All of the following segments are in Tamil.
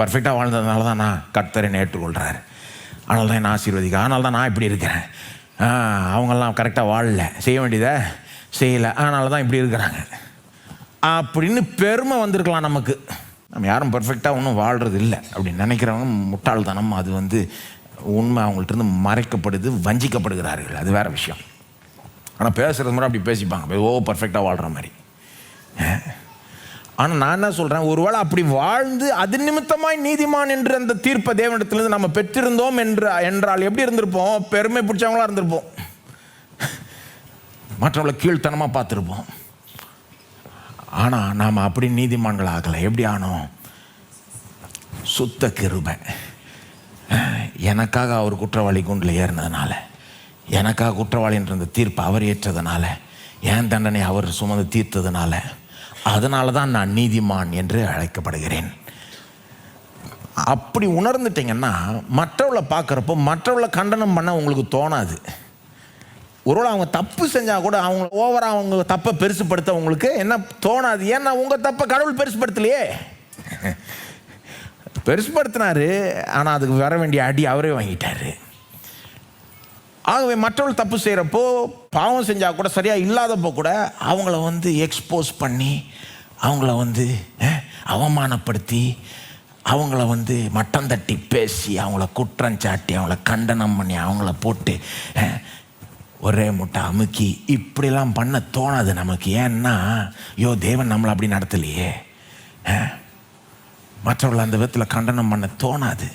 பர்ஃபெக்டாக வாழ்ந்ததுனால தான் நான் கர்த்தரை ஏற்றுக்கொள்கிறார், அதனால தான் என்ன ஆசீர்வதிக்க, அதனால தான் நான் இப்படி இருக்கிறேன். அவங்கெல்லாம் கரெக்டாக வாழல, செய்ய வேண்டியதை செய்யலை, அதனால தான் இப்படி இருக்கிறாங்க அப்படின்னு பெருமை வந்திருக்கலாம் நமக்கு. நம்ம யாரும் பர்ஃபெக்டாக ஒன்றும் வாழ்கிறது இல்லை அப்படின்னு நினைக்கிறவங்க முட்டாள்தனம். அது உண்மை அவங்கள்ட்ட மறைக்கப்படுது, வஞ்சிக்கப்படுகிறார்கள், அது வேறு விஷயம். ஆனால் பேசுகிறது முறை அப்படி பேசிப்பாங்க, பர்ஃபெக்டாக வாழ்கிற மாதிரி. ஆனால் நான் என்ன சொல்கிறேன், ஒருவேளை அப்படி வாழ்ந்து அது நிமித்தமாய் நீதிமான் என்று அந்த தீர்ப்பை தேவனிடத்திலிருந்து நம்ம பெற்றிருந்தோம் என்றால் எப்படி இருந்திருப்போம்? பெருமை பிடிச்சவங்களா இருந்திருப்போம், மற்றவங்களை கீழ்த்தனமாக பார்த்துருப்போம். ஆனால் நாம் அப்படி நீதிமான்கள் ஆகலை. எப்படி ஆனோம்? சுத்த கிருபை. எனக்காக அவர் குற்றவாளி கூண்டில் ஏறினதுனால, எனக்காக குற்றவாளின்ற அந்த தீர்ப்பை அவர் ஏற்றதுனால, என் தண்டனை அவர் சுமந்து தீர்த்ததுனால, அதனால தான் நான் நீதிமான் என்று அழைக்கப்படுகிறேன். அப்படி உணர்ந்துட்டிங்கன்னா மற்றவளை பார்க்குறப்போ மற்றவளை கண்டனம் பண்ண உங்களுக்கு தோணாது. ஒருவேளை அவங்க தப்பு செஞ்சால் கூட அவங்க ஓவராக அவங்க தப்பை பெருசுப்படுத்த உங்களுக்கு என்ன தோணாது. ஏன்னா உங்கள் தப்பை கடவுள் பெருசுப்படுத்தலையே, பெருசுப்படுத்தினாரு, ஆனால் அதுக்கு வர வேண்டிய அடி அவரே வாங்கிட்டாரு. ஆகவே மற்றவர்கள் தப்பு செய்கிறப்போ, பாவம் செஞ்சால் கூட, சரியாக இல்லாதப்போ கூட அவங்கள எக்ஸ்போஸ் பண்ணி, அவங்கள அவமானப்படுத்தி, அவங்கள மட்டம் தட்டி பேசி, அவங்கள குற்றம் சாட்டி, அவங்கள கண்டனம் பண்ணி, அவங்கள போட்டு ஒரே முட்டை அமுக்கி இப்படிலாம் பண்ண தோணாது நமக்கு. ஏன்னா தேவன் நம்மளை அப்படி நடத்தலையே. மற்றவர்களை அந்த விதத்தில் கண்டனம் பண்ண தோணாது.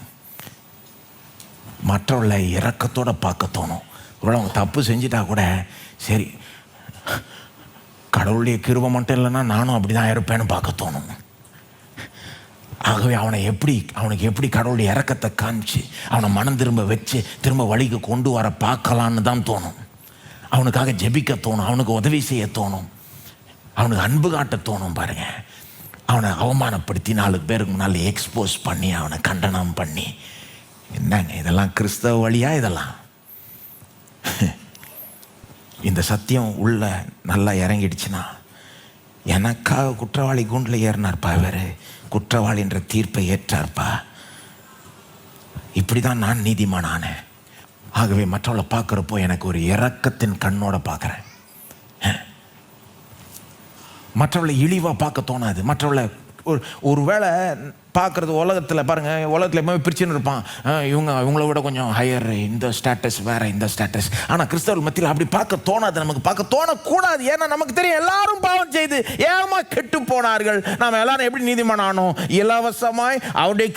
மற்றவர்களை இரக்கத்தோடு பார்க்க தோணும். ஒருவேளை அவங்க தப்பு செஞ்சிட்டா கூட சரி, கடவுளுடைய கிருபை மட்டும் இல்லைன்னா நானும் அப்படி தான் இருப்பேன்னு பார்க்க தோணும். ஆகவே அவனுக்கு எப்படி கடவுளுடைய இரக்கத்தை காமிச்சு அவனை மனம் திரும்ப வச்சு திரும்ப வழிக்கு கொண்டு வர பார்க்கலான்னு தான் தோணும். அவனுக்காக ஜெபிக்க தோணும், அவனுக்கு உதவி செய்ய தோணும், அவனுக்கு அன்பு காட்ட தோணும். பாருங்க, அவனை அவமானப்படுத்தி 4 பேருக்கு முன்னால் எக்ஸ்போஸ் பண்ணி, அவனை கண்டனம் பண்ணி, என்னங்க இதெல்லாம் கிறிஸ்தவ வழியா? இதெல்லாம் இந்த சத்தியம் உள்ள நல்லா இறங்கிடுச்சுன்னா, எனக்காக குற்றவாளி கூண்டில் ஏறினார்ப்பா, இவர் குற்றவாளின்ற தீர்ப்பை ஏற்றார்ப்பா, இப்படி தான் நான் நீதிமான் ஆனேன். ஆகவே மற்றவளை பார்க்குறப்போ எனக்கு ஒரு இரக்கத்தின் கண்ணோட பார்க்குறேன். மற்றவளை இழிவாக பார்க்க தோணாது. மற்றவளை ஒரு வேளை பார்க்குறது உலகத்தில் பாருங்கள், உலகத்தில் எப்பவுமே பிரிச்சுன்னு இருப்பான், இவங்கள விட கொஞ்சம் ஹையர், இந்த ஸ்டேட்டஸ் வேறு, இந்த ஸ்டேட்டஸ். ஆனால் கிறிஸ்தவர்கள் மத்தியில் அப்படி பார்க்க தோணாது, நமக்கு பார்க்க தோணக்கூடாது. ஏன்னா நமக்கு தெரியும் எல்லாரும் பாவம் செய்து ஏமா கெட்டு போனார்கள். நாம் எல்லாரும் எப்படி நீதிமான் ஆனோம்? இலவசமாய் அவருடைய